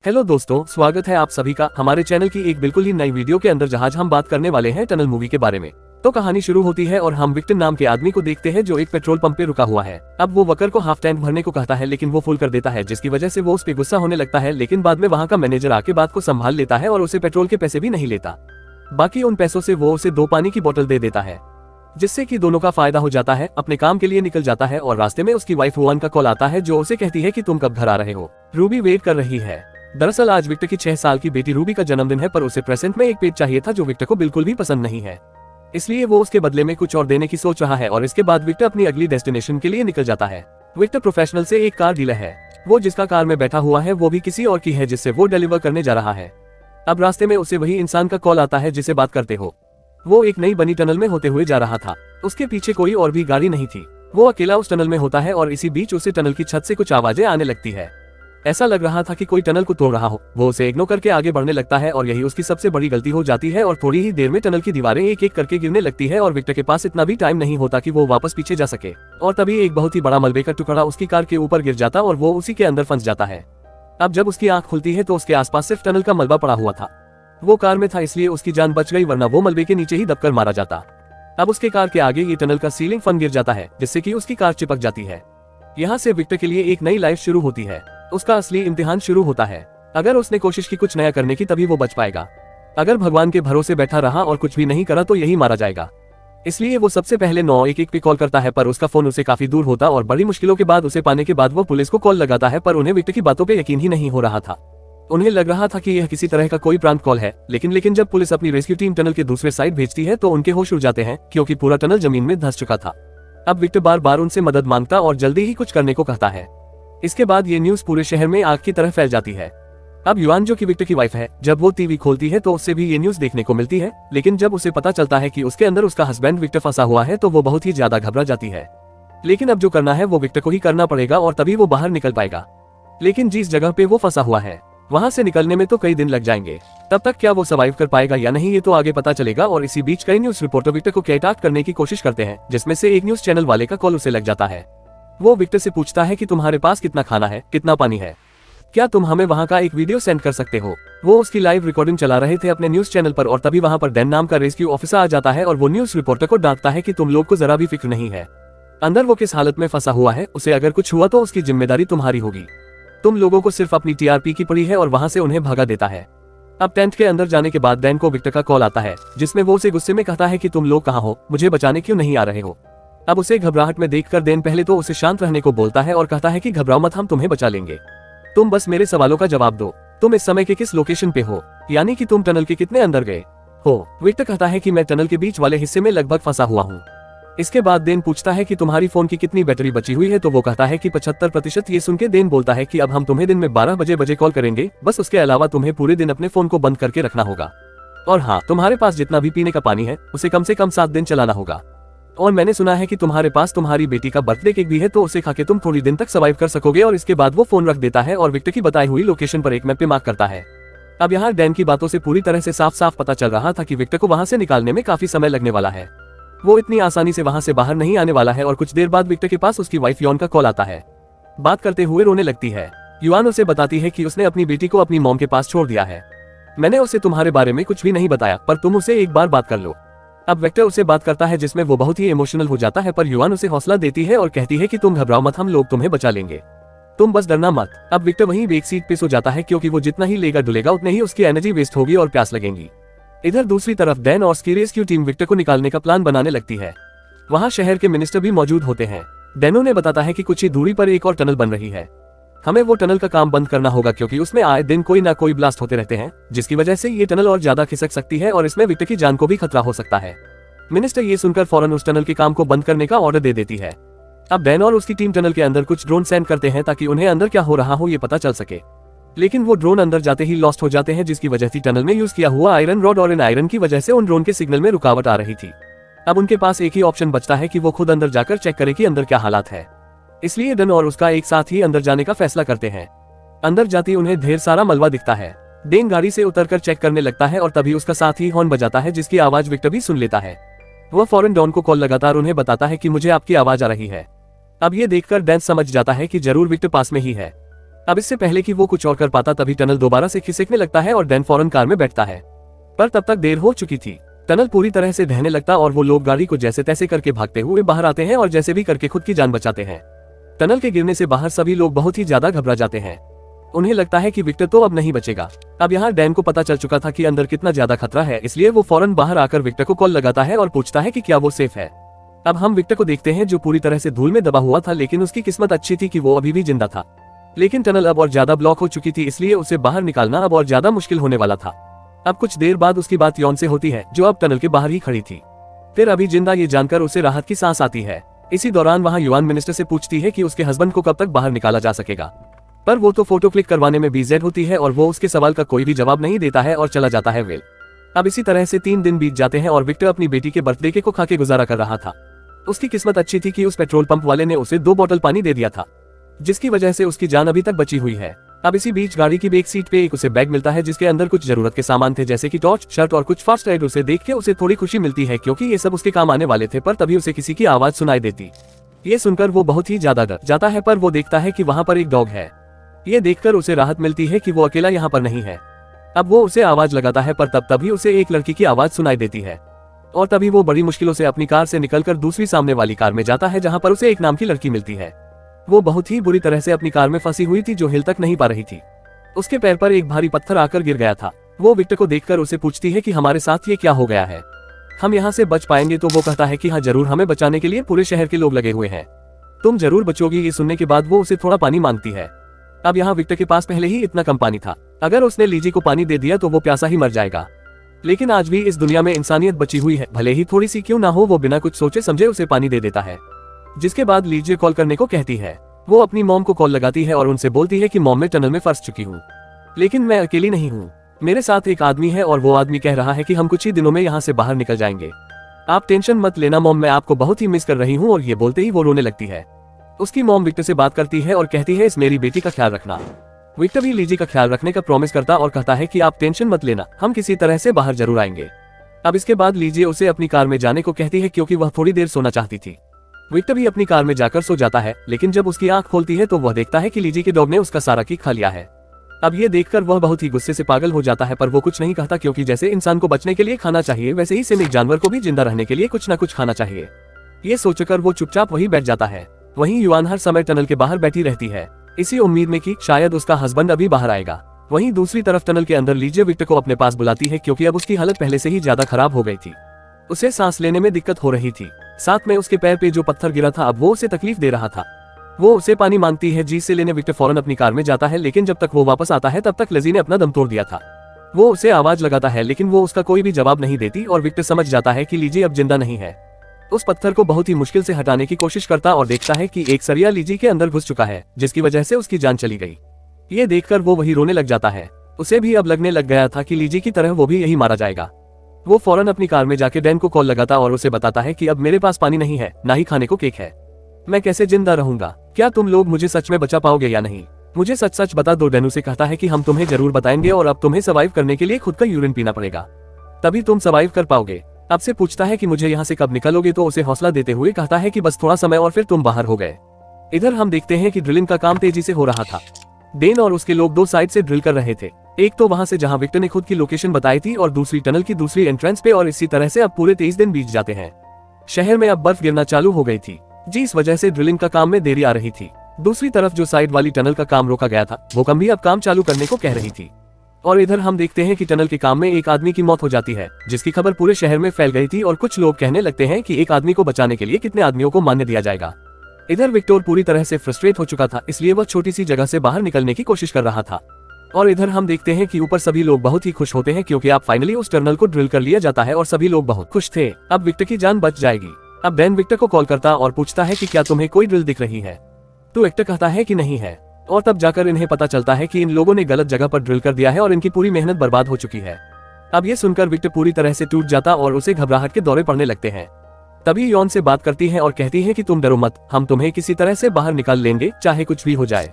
Hello दोस्तों, स्वागत है आप सभी का हमारे चैनल की एक बिल्कुल ही नई वीडियो के अंदर, जहां हम बात करने वाले हैं टनल मूवी के बारे में। तो कहानी शुरू होती है और हम विक्टर नाम के आदमी को देखते हैं जो एक पेट्रोल पंप पे रुका हुआ है। अब वो वकर को हाफ टैंक भरने को कहता है, लेकिन वो फुल कर देता है, जिसकी वजह से वो उस पे गुस्सा होने लगता है। लेकिन बाद में वहाँ का मैनेजर आके बात को संभाल लेता है और उसे पेट्रोल के पैसे भी नहीं लेता। बाकी उन पैसों से वो उसे 2 पानी की बोतल दे देता है, जिससे कि दोनों का फायदा हो जाता है। अपने काम के लिए निकल जाता है और रास्ते में उसकी वाइफ रुआन का कॉल आता है, जो उसे कहती है कि तुम कब घर आ रहे हो। रूबी वेट कर रही है। दरअसल आज विक्टर की 6 साल की बेटी रूबी का जन्मदिन है, पर उसे प्रेजेंट में एक पेज चाहिए था जो विक्टर को बिल्कुल भी पसंद नहीं है। इसलिए वो उसके बदले में कुछ और देने की सोच रहा है और इसके बाद विक्टर अपनी अगली डेस्टिनेशन के लिए निकल जाता है। विक्टर प्रोफेशनल से एक कार डीलर है। वो जिसका कार में बैठा हुआ है वो भी किसी और की है, जिससे वो डिलीवर करने जा रहा है। अब रास्ते में उसे वही इंसान का कॉल आता है जिसे बात करते हो। वो एक नई बनी टनल में होते हुए जा रहा था। उसके पीछे कोई और भी गाड़ी नहीं थी। वो अकेला उस टनल में होता है और इसी बीच उसे टनल की छत से कुछ आवाजें आने लगती है। ऐसा लग रहा था कि कोई टनल को तोड़ रहा हो। वो उसे इग्नोर करके आगे बढ़ने लगता है और यही उसकी सबसे बड़ी गलती हो जाती है और थोड़ी ही देर में टनल की दीवारें एक एक करके गिरने लगती है और विक्टर के पास इतना भी टाइम नहीं होता कि वो वापस पीछे जा सके। और तभी एक बहुत ही बड़ा मलबे का टुकड़ा उसकी कार के ऊपर गिर जाता और वो उसी के अंदर फंस जाता है। अब जब उसकी आंख खुलती है तो उसके आसपास सिर्फ टनल का मलबा पड़ा हुआ था। वो कार में था इसलिए उसकी जान बच गई, वरना वो मलबे के नीचे ही दबकर मारा जाता। अब उसके कार के आगे ये टनल का सीलिंग फन गिर जाता है, जिससे कि उसकी कार चिपक जाती है। यहाँ से विक्टर के लिए एक नई लाइफ शुरू होती है। उसका असली इम्तिहान शुरू होता है। अगर उसने कोशिश की कुछ नया करने की तभी वो बच पाएगा। अगर भगवान के भरोसे बैठा रहा और कुछ भी नहीं करा तो यही मारा जाएगा। इसलिए वो सबसे पहले 911 पे कॉल करता है, पर उसका फोन उसे काफी दूर होता और बड़ी मुश्किलों के बाद उसे पाने के बाद वो पुलिस को कॉल लगाता है, पर उन्हें विक्टर की बातों पे यकीन ही नहीं हो रहा था। उन्हें लग रहा था कि यह किसी तरह का कोई प्रांत कॉल है। लेकिन जब पुलिस अपनी रेस्क्यू टीम टनल के दूसरे साइड भेजती है तो उनके होश उड़ जाते हैं, क्योंकि पूरा टनल जमीन में धंस चुका था। अब विक्टर बार बार उनसे मदद मांगता और जल्दी ही कुछ करने को कहता है। इसके बाद ये न्यूज पूरे शहर में आग की तरह फैल जाती है। अब युआन, जो कि विक्टर की वाइफ है, जब वो टीवी खोलती है तो उससे भी ये न्यूज देखने को मिलती है। लेकिन जब उसे पता चलता है कि उसके अंदर उसका हस्बैंड विक्टर फंसा हुआ है तो वो बहुत ही ज्यादा घबरा जाती है। लेकिन अब जो करना है वो विक्टर को ही करना पड़ेगा और तभी वो बाहर निकल पाएगा। लेकिन जिस जगह पे वो फंसा हुआ है वहां से निकलने में तो कई दिन लग जाएंगे। तब तक क्या वो सर्वाइव कर पाएगा या नहीं, ये तो आगे पता चलेगा। और इसी बीच कई न्यूज रिपोर्टर विक्टर को कॉन्टैक्ट करने की कोशिश करते हैं, जिसमें से एक न्यूज चैनल वाले का कॉल उसे लग जाता है। वो विक्टर से पूछता है कि तुम्हारे पास कितना खाना है, कितना पानी है, क्या तुम हमें वहाँ का एक वीडियो सेंड कर सकते हो। वो उसकी लाइव रिकॉर्डिंग चला रहे थे अपने न्यूज चैनल पर और तभी वहाँ पर डैन नाम का रेस्क्यू ऑफिसर आ जाता है और वो न्यूज रिपोर्टर को डांटता है कि तुम लोग को जरा भी फिक्र नहीं है, अंदर वो किस हालत में फंसा हुआ है, उसे अगर कुछ हुआ तो उसकी जिम्मेदारी तुम्हारी होगी। तुम लोगों को सिर्फ अपनी टीआरपी की पड़ी है और वहाँ से उन्हें भगा देता है। अब टेंट के अंदर जाने के बाद डैन को विक्टर का कॉल आता है, जिसमें वो उसे गुस्से में कहता है कि तुम लोग कहाँ हो, मुझे बचाने क्यों नहीं आ रहे हो। अब उसे घबराहट में देखकर डैन पहले तो उसे शांत रहने को बोलता है और कहता है कि घबराओ मत, हम तुम्हें बचा लेंगे। तुम बस मेरे सवालों का जवाब दो। तुम इस समय के किस लोकेशन पे हो, यानी कि तुम टनल के कितने अंदर गए हो। विक्टर कहता है कि मैं टनल के बीच वाले हिस्से में लगभग फंसा हुआ हूँ। इसके बाद डैन पूछता है कि तुम्हारी फोन की कितनी बैटरी बची हुई है, तो वो कहता है कि 75%। ये सुन के डैन बोलता है कि अब हम तुम्हें दिन में 12 बजे कॉल करेंगे, बस उसके अलावा तुम्हें पूरे दिन अपने फोन को बंद करके रखना होगा। और हाँ, तुम्हारे पास जितना भी पीने का पानी है उसे कम से कम 7 दिन चलाना होगा। और मैंने सुना है कि तुम्हारे पास तुम्हारी बेटी का बर्थडे केक भी है, तो उसे खाके तुम थोड़ी दिन तक सर्वाइव कर सकोगे। और इसके बाद वो फोन रख देता है और विक्टर की बताई हुई लोकेशन पर एक मैप पे मार्क करता है। अब यहाँ डैन की बातों से पूरी तरह से साफ साफ पता चल रहा था कि विक्टर को वहाँ से निकालने में काफी समय लगने वाला है। वो इतनी आसानी से वहाँ से बाहर नहीं आने वाला है। और कुछ देर बाद विक्टर के पास उसकी वाइफ युआन का कॉल आता है। बात करते हुए रोने लगती है। युआन उसे बताती है कि उसने अपनी बेटी को अपनी मॉम के पास छोड़ दिया है। मैंने उसे तुम्हारे बारे में कुछ भी नहीं बताया, पर तुम उसे एक बार बात कर लो। अब विक्टर उसे बात करता है, जिसमें वो बहुत ही इमोशनल हो जाता है, पर युआन उसे हौसला देती है और कहती है कि तुम घबराओ मत, हम लोग तुम्हें बचा लेंगे, तुम बस डरना मत। अब विक्टर वहीं एक सीट पे सो जाता है, क्योंकि वो जितना ही लेगा डुलेगा उतने ही उसकी एनर्जी वेस्ट होगी और प्यास लगेगी। इधर दूसरी तरफ डैन और उसकी रेस्क्यू टीम विक्टर को निकालने का प्लान बनाने लगती है। वहाँ शहर के मिनिस्टर भी मौजूद होते हैं। डैनो ने बताता है कि कुछ ही दूरी पर एक और टनल बन रही है। हमें वो टनल का काम बंद करना होगा, क्योंकि उसमें आए दिन कोई ना कोई ब्लास्ट होते रहते हैं, जिसकी वजह से ये टनल और ज्यादा खिसक सकती है और इसमें विक्टर की जान को भी खतरा हो सकता है। मिनिस्टर ये सुनकर फौरन उस टनल के काम को बंद करने का ऑर्डर दे देती है। अब डैन और उसकी टीम टनल के अंदर कुछ ड्रोन सेंड करते हैं ताकि उन्हें अंदर क्या हो रहा हो ये पता चल सके। लेकिन वो ड्रोन अंदर जाते ही लॉस्ट हो जाते हैं, जिसकी वजह से टनल में यूज किया हुआ आयरन रॉड और इन आयरन की वजह से उन ड्रोन के सिग्नल में रुकावट आ रही थी। अब उनके पास एक ही ऑप्शन बचता है कि वो खुद अंदर जाकर चेक करे कि अंदर क्या हालात है। इसलिए डैन और उसका एक साथ ही अंदर जाने का फैसला करते हैं। अंदर जाती उन्हें ढेर सारा मलबा दिखता है। डैन गाड़ी से उतरकर चेक करने लगता है और तभी उसका साथ ही हॉर्न बजाता है, जिसकी आवाज विक्टर भी सुन लेता है। वह फौरन डॉन को कॉल लगातार उन्हें बताता है कि मुझे आपकी आवाज आ रही है। अब ये देखकर डैन समझ जाता है कि जरूर विक्टर पास में ही है। अब इससे पहले कि वो कुछ और कर पाता तभी टनल दोबारा से खिसकने लगता है और डैन फौरन कार में बैठता है, पर तब तक देर हो चुकी थी। टनल पूरी तरह से ढहने लगता और वो लोग गाड़ी को जैसे तैसे करके भागते हुए बाहर आते हैं और जैसे भी करके खुद की जान बचाते हैं। टनल के गिरने से बाहर सभी लोग बहुत ही ज्यादा घबरा जाते हैं। उन्हें लगता है कि विक्टर तो अब नहीं बचेगा। अब यहाँ डैन को पता चल चुका था कि अंदर कितना ज्यादा खतरा है, इसलिए वो फौरन बाहर आकर विक्टर को कॉल लगाता है और पूछता है कि क्या वो सेफ है। अब हम विक्टर को देखते हैं जो पूरी तरह से धूल में दबा हुआ था, लेकिन उसकी किस्मत अच्छी थी कि वो अभी भी जिंदा था। लेकिन टनल अब और ज्यादा ब्लॉक हो चुकी थी, इसलिए उसे बाहर निकालना अब और ज्यादा मुश्किल होने वाला था। अब कुछ देर बाद उसकी बात यौन से होती है, जो अब टनल के बाहर ही खड़ी थी। फिर अभी जिंदा ये जानकर उसे राहत की सांस आती है। इसी दौरान वहाँ युआन मिनिस्टर से पूछती है कि उसके हस्बैंड को कब तक बाहर निकाला जा सकेगा, पर वो तो फोटो क्लिक करवाने में बिजी होती है और वो उसके सवाल का कोई भी जवाब नहीं देता है और चला जाता है वेल। अब इसी तरह से 3 दिन बीत जाते हैं और विक्टर अपनी बेटी के बर्थडे केक को खा के गुजारा कर रहा था। उसकी किस्मत अच्छी थी कि उस पेट्रोल पंप वाले ने उसे 2 बोतल पानी दे दिया था, जिसकी वजह से उसकी जान अभी तक बची हुई है। अब इसी बीच गाड़ी की बैक सीट पे एक उसे बैग मिलता है जिसके अंदर कुछ जरूरत के सामान थे, जैसे कि टॉर्च, शर्ट और कुछ फास्ट एड। उसे देख के उसे थोड़ी खुशी मिलती है क्योंकि ये सब उसके काम आने वाले थे, पर तभी उसे किसी की आवाज सुनाई देती। ये सुनकर वो बहुत ही ज्यादा डर जाता है, पर वो देखता है कि वहाँ पर एक डॉग है। ये देखकर उसे राहत मिलती है कि वो अकेला यहाँ पर नहीं है। अब वो उसे आवाज लगाता है, पर तभी उसे एक लड़की की आवाज सुनाई देती है और तभी वो बड़ी मुश्किलों से अपनी कार से निकलकर दूसरी सामने वाली कार में जाता है, जहाँ पर उसे एक नाम की लड़की मिलती है। वो बहुत ही बुरी तरह से अपनी कार में फंसी हुई थी, जो हिल तक नहीं पा रही थी। उसके पैर पर एक भारी पत्थर आकर गिर गया था। वो विक्टर को देखकर उसे पूछती है कि हमारे साथ ये क्या हो गया है, हम यहाँ से बच पाएंगे? तो वो कहता है कि हाँ जरूर, हमें बचाने के लिए पूरे शहर के लोग लगे हुए हैं, तुम जरूर बचोगी। ये सुनने के बाद वो उसे थोड़ा पानी मांगती है। अब यहाँ विक्टर के पास पहले ही इतना कम पानी था, अगर उसने लीजी को पानी दे दिया तो वो प्यासा ही मर जाएगा। लेकिन आज भी इस दुनिया में इंसानियत बची हुई है, भले ही थोड़ी सी क्यों ना हो। वो बिना कुछ सोचे समझे उसे पानी दे देता है, जिसके बाद लीजी कॉल करने को कहती है। वो अपनी मॉम को कॉल लगाती है और उनसे बोलती है कि मॉम, मैं टनल में फंस चुकी हूँ, लेकिन मैं अकेली नहीं हूँ, मेरे साथ एक आदमी है और वो आदमी कह रहा है कि हम कुछ ही दिनों में यहाँ से बाहर निकल जाएंगे। आप टेंशन मत लेना मॉम, मैं आपको बहुत ही मिस कर रही हूँ। और ये बोलते ही वो रोने लगती है। उसकी मॉम विक्टर से बात करती है और कहती है, इस मेरी बेटी का ख्याल रखना। विक्टर भी लीजी का ख्याल रखने का प्रॉमिस करता और कहता है कि आप टेंशन मत लेना, हम किसी तरह से बाहर जरूर आएंगे। अब इसके बाद लीजी उसे अपनी कार में जाने को कहती है क्योंकि वह थोड़ी देर सोना चाहती थी। विक्टर भी अपनी कार में जाकर सो जाता है, लेकिन जब उसकी आंख खोलती है तो वह देखता है कि लीजी के डॉग ने उसका सारा केक खा लिया है। अब ये देखकर वह बहुत ही गुस्से से पागल हो जाता है, पर वो कुछ नहीं कहता क्योंकि जैसे इंसान को बचने के लिए खाना चाहिए, वैसे ही सेम एक जानवर को भी जिंदा रहने के लिए कुछ न कुछ खाना चाहिए। ये सोचकर वो चुपचाप वहीं बैठ जाता है। वहीं युआन हर समय टनल के बाहर बैठी रहती है, इसी उम्मीद में कि शायद उसका हस्बैंड अभी बाहर आएगा। वहीं दूसरी तरफ टनल के अंदर लीजी विक्टर को अपने पास बुलाती है क्योंकि अब उसकी हालत पहले से ही ज्यादा खराब हो गई थी। उसे सांस लेने में दिक्कत हो रही थी, साथ में उसके पैर पे जो पत्थर गिरा था अब वो उसे तकलीफ दे रहा था। वो उसे पानी मांगती है, जिसे लेने विक्टर फौरन अपनी कार में जाता है, लेकिन जब तक वो वापस आता है तब तक लजी ने अपना दम तोड़ दिया था। वो उसे आवाज लगाता है, लेकिन वो उसका कोई भी जवाब नहीं देती और विक्टर समझ जाता है कि लीजी अब जिंदा नहीं है। उस पत्थर को बहुत ही मुश्किल से हटाने की कोशिश करता और देखता है कि एक सरिया लीजी के अंदर घुस चुका है, जिसकी वजह से उसकी जान चली गई। ये देखकर वो वही रोने लग जाता है। उसे भी अब लगने लग गया था कि लीजी की तरह वो भी यही मारा जाएगा। वो फौरन अपनी कार में जाके डैन को कॉल लगाता और उसे बताता है कि अब मेरे पास पानी नहीं है, ना ही खाने को केक है, मैं कैसे जिंदा रहूंगा? क्या तुम लोग मुझे सच में बचा पाओगे या नहीं? मुझे सच सच बता दो। डैन उसे कहता है कि हम तुम्हें जरूर बताएंगे और अब तुम्हें सर्वाइव करने के लिए खुद का यूरिन पीना पड़ेगा, तभी तुम सर्वाइव कर पाओगे। अब से पूछता है कि मुझे यहाँ से कब निकलोगे, तो उसे हौसला देते हुए कहता है कि बस थोड़ा समय और फिर तुम बाहर हो गए। इधर हम देखते हैं कि ड्रिलिंग का काम तेजी से हो रहा था। डेन और उसके लोग 2 साइड से ड्रिल कर रहे थे, एक तो वहां से जहां विक्टर ने खुद की लोकेशन बताई थी और दूसरी टनल की दूसरी एंट्रेंस पे। और इसी तरह से अब पूरे 23 दिन बीत जाते हैं। शहर में अब बर्फ गिरना चालू हो गई थी, जिस वजह से ड्रिलिंग का काम में देरी आ रही थी। दूसरी तरफ जो साइड वाली टनल का काम रोका गया था, वो कम भी अब काम चालू करने को कह रही थी। और इधर हम देखते हैं कि टनल के काम में एक आदमी की मौत हो जाती है, जिसकी खबर पूरे शहर में फैल गई थी और कुछ लोग कहने लगते हैं कि एक आदमी को बचाने के लिए कितने आदमियों को मारने दिया जाएगा। इधर विक्टर पूरी तरह से फ्रस्ट्रेट हो चुका था, इसलिए वह छोटी सी जगह से बाहर निकलने की कोशिश कर रहा था। और इधर हम देखते हैं कि ऊपर सभी लोग बहुत ही खुश होते हैं क्योंकि अब फाइनली उस टनल को ड्रिल कर लिया जाता है और सभी लोग बहुत खुश थे। अब विक्टर की जान बच जाएगी। अब डैन विक्टर को कॉल करता और पूछता है कि क्या तुम्हें कोई ड्रिल दिख रही है? तो विक्टर कहता है कि नहीं है। और तब जाकर इन्हें पता चलता है कि इन लोगों ने गलत जगह पर ड्रिल कर दिया है और इनकी पूरी मेहनत बर्बाद हो चुकी है। अब ये सुनकर विक्टर पूरी तरह से टूट जाता और उसे घबराहट के दौरे पड़ने लगते हैं। तभी यॉन से बात करती है और कहती है कि तुम डरो मत, हम तुम्हें किसी तरह से बाहर निकाल लेंगे, चाहे कुछ भी हो जाए।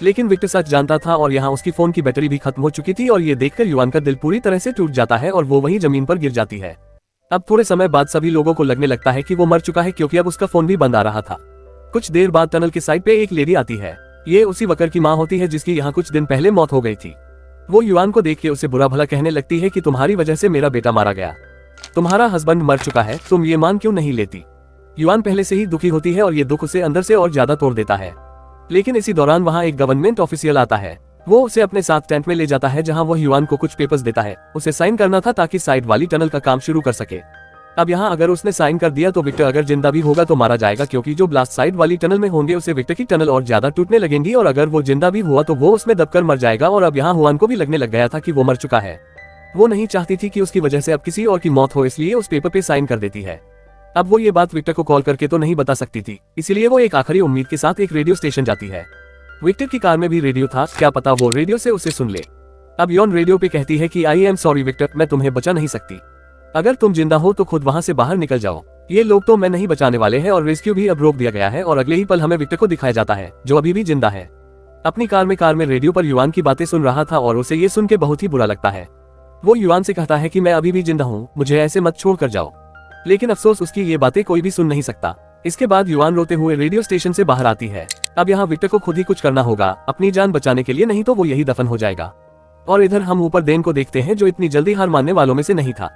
लेकिन विक्टर सच जानता था और यहाँ उसकी फोन की बैटरी भी खत्म हो चुकी थी और ये देखकर युआन का दिल पूरी तरह से टूट जाता है और वो वहीं जमीन पर गिर जाती है। अब थोड़े समय बाद सभी लोगों को लगने लगता है कि वो मर चुका है क्योंकि अब उसका फोन भी बंद आ रहा था। कुछ देर बाद टनल के साइड पे एक लेडी आती है। ये उसी वकर की माँ होती है जिसकी यहाँ कुछ दिन पहले मौत हो गई थी। वो युआन को देख के उसे बुरा भला कहने लगती है कि तुम्हारी वजह से मेरा बेटा मारा गया, तुम्हारा हस्बैंड मर चुका है, तुम ये मान क्यों नहीं लेती। युआन पहले से ही दुखी होती है और ये दुख उसे अंदर से और ज्यादा तोड़ देता है। लेकिन इसी दौरान वहाँ एक गवर्नमेंट ऑफिशियल आता है। वो उसे अपने साथ टेंट में ले जाता है जहाँ वो युआन को कुछ पेपर्स देता है। उसे साइन करना था ताकि साइड वाली टनल का काम शुरू कर सके। अब यहाँ अगर उसने साइन कर दिया तो विक्टर अगर जिंदा भी होगा तो मारा जाएगा, क्योंकि जो ब्लास्ट साइड वाली टनल में होंगे उसे विक्टर की टनल और ज्यादा टूटने लगेंगी, और अगर वो जिंदा भी हुआ तो वो उसमें दबकर मर जाएगा। और अब यहाँ हुआन को भी लगने लग गया था कि वो मर चुका है। वो नहीं चाहती थी कि उसकी वजह से अब किसी और की मौत हो, इसलिए उस पेपर पे साइन कर देती है। अब वो ये बात विक्टर को कॉल करके तो नहीं बता सकती थी, इसीलिए वो एक आखिरी उम्मीद के साथ एक रेडियो स्टेशन जाती है। विक्टर की कार में भी रेडियो था, क्या पता वो रेडियो से उसे सुन ले। अब यॉन रेडियो पे कहती है कि आई एम सॉरी विक्टर, मैं तुम्हें बचा नहीं सकती। अगर तुम जिंदा हो तो खुद वहां से बाहर निकल जाओ, ये लोग तो मैं नहीं बचाने वाले हैं। और रेस्क्यू भी अब रोक दिया गया है। और अगले ही पल हमें विक्टर को दिखाया जाता है जो अभी भी जिंदा है। अपनी कार में रेडियो पर युआन की बातें सुन रहा था और उसे ये सुन के बहुत ही बुरा लगता है। वो युआन से कहता है कि मैं अभी भी जिंदा हूँ, मुझे ऐसे मत छोड़ कर जाओ। लेकिन अफसोस उसकी ये बातें कोई भी सुन नहीं सकता। इसके बाद युआन रोते हुए रेडियो स्टेशन से बाहर आती है। अब यहाँ विक्टर को खुद ही कुछ करना होगा अपनी जान बचाने के लिए, नहीं तो वो यही दफन हो जाएगा। और इधर हम ऊपर डेन को देखते हैं जो इतनी जल्दी हार मानने वालों में से नहीं था।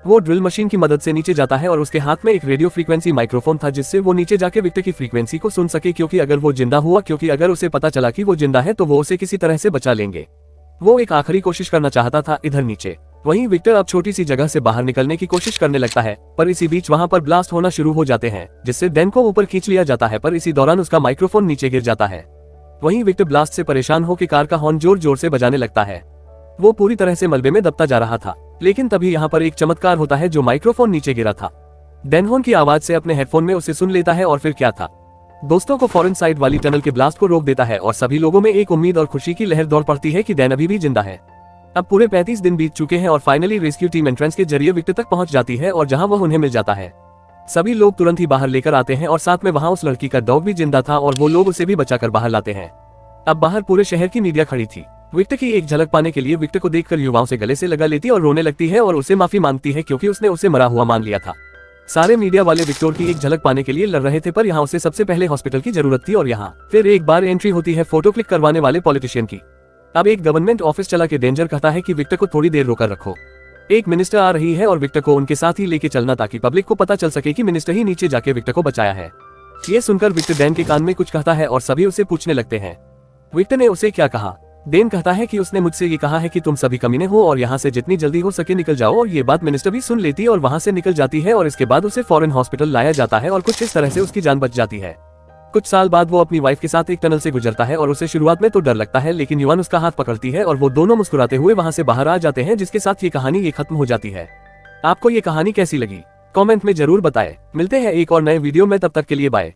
वो ड्रिल मशीन की मदद से नीचे जाता है और उसके हाथ में एक रेडियो फ्रीक्वेंसी माइक्रोफोन था जिससे वो नीचे जाके विक्टर की फ्रीक्वेंसी को सुन सके, क्योंकि अगर उसे पता चला कि वो जिंदा है तो वो उसे किसी तरह से बचा लेंगे। वो एक आखिरी कोशिश करना चाहता था इधर नीचे। वहीं विक्टर अब छोटी सी जगह से बाहर निकलने की कोशिश करने लगता है, पर इसी बीच वहां पर ब्लास्ट होना शुरू हो जाते हैं जिससे डैन को ऊपर खींच लिया जाता है, पर इसी दौरान उसका माइक्रोफोन नीचे गिर जाता है। वहीं विक्टर ब्लास्ट से परेशान होकर कार का हॉर्न जोर जोर से बजाने लगता है। वो पूरी तरह से मलबे में दबता जा रहा था, लेकिन तभी यहाँ पर एक चमत्कार होता है जो माइक्रोफोन नीचे गिरा था। डैन हॉर्न की आवाज से अपने हेडफोन में उसे सुन लेता है और फिर क्या था, दोस्तों को फॉरेन साइड वाली टनल के ब्लास्ट को रोक देता है और सभी लोगों में एक उम्मीद और खुशी की लहर दौड़ पड़ती है कि डैन अभी भी जिंदा है। अब पूरे 35 दिन बीत चुके हैं और फाइनली रेस्क्यू टीम एंट्रेंस के जरिए विक्टर तक पहुंच जाती है और जहां वह उन्हें मिल जाता है। सभी लोग तुरंत ही बाहर लेकर आते हैं और साथ में वहां उस लड़की का डॉग भी जिंदा था और वो लोग उसे भी बचाकर बाहर लाते हैं। अब बाहर पूरे शहर की मीडिया खड़ी थी। विक्टर की एक झलक पाने के लिए विक्टर को देखकर युवाओं से गले से लगा लेती और रोने लगती है और उसे माफी मांगती है क्योंकि उसने उसे मरा हुआ मान लिया था। सारे मीडिया वाले विक्टर की एक झलक पाने के लिए लड़ रहे थे, पर यहाँ उसे सबसे पहले हॉस्पिटल की जरूरत थी और यहाँ फिर एक बार एंट्री होती है फोटो क्लिक करवाने वाले पॉलिटिशियन की। अब एक गवर्नमेंट ऑफिस चला के डेंजर कहता है कि विक्टर को थोड़ी देर रोकर रखो, एक मिनिस्टर आ रही है और विक्टर को उनके साथ ही लेके चलना ताकि पब्लिक को पता चल सके कि मिनिस्टर ही नीचे जाके विक्टर को बचाया है। ये सुनकर विक्टर डैन के कान में कुछ कहता है और सभी उसे पूछने लगते हैं विक्टर ने उसे क्या कहा। डैन कहता है कि उसने मुझसे ये कहा है कि तुम सभी कमीने हो और यहाँ से जितनी जल्दी हो सके निकल जाओ, और ये बात मिनिस्टर भी सुन लेती और वहाँ से निकल जाती है और इसके बाद उसे फॉरेन हॉस्पिटल लाया जाता है और कुछ इस तरह से उसकी जान बच जाती है। कुछ साल बाद वो अपनी वाइफ के साथ एक टनल से गुजरता है और उसे शुरुआत में तो डर लगता है, लेकिन युआन उसका हाथ पकड़ती है और वो दोनों मुस्कुराते हुए वहाँ से बाहर आ जाते हैं, जिसके साथ ये कहानी ये खत्म हो जाती है। आपको ये कहानी कैसी लगी कमेंट में जरूर बताएं। मिलते हैं एक और नए वीडियो में, तब तक के लिए बाय।